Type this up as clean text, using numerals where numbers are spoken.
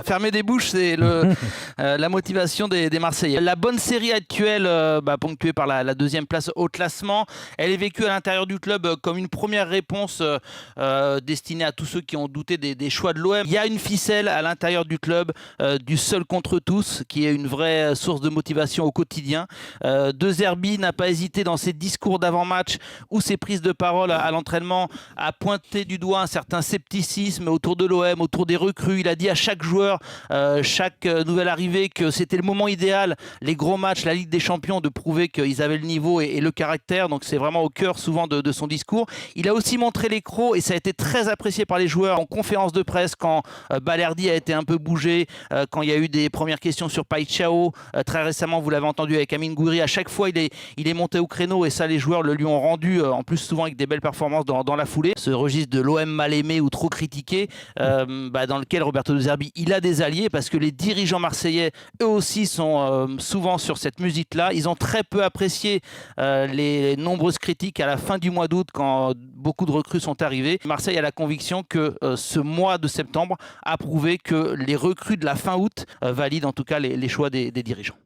Fermer des bouches, c'est la motivation des Marseillais. La bonne série actuelle, ponctuée par la deuxième place au classement, elle est vécue à l'intérieur du club comme une première réponse destinée à tous ceux qui ont douté des choix de l'OM. Il y a une ficelle à l'intérieur du club, du seul contre tous, qui est une vraie source de motivation au quotidien. De Zerbi n'a pas hésité dans ses discours d'avant-match ou ses prises de parole à l'entraînement à pointer du doigt un certain scepticisme autour de l'OM, autour des recrues. Il a dit à chaque joueur, chaque nouvelle arrivée, que c'était le moment idéal, les gros matchs, la Ligue des Champions, de prouver qu'ils avaient le niveau et le caractère. Donc c'est vraiment au cœur souvent de son discours. Il a aussi montré les crocs et ça a été très apprécié par les joueurs en conférence de presse quand Balerdi a été un peu bougé, quand il y a eu des premières questions sur Païchao. Très récemment, vous l'avez entendu avec Amine Gouiri, à chaque fois il est monté au créneau et ça les joueurs le lui ont rendu, en plus souvent avec des belles performances dans la foulée. Ce registre de l'OM mal aimé ou trop critiqué, dans lequel Roberto De Zerbi il a des alliés, parce que les dirigeants marseillais eux aussi sont souvent sur cette musique-là. Ils ont très peu apprécié les nombreuses critiques à la fin du mois d'août quand beaucoup de recrues sont arrivées. Marseille a la conviction que ce mois de septembre a prouvé que les recrues de la fin août valident en tout cas les choix des dirigeants.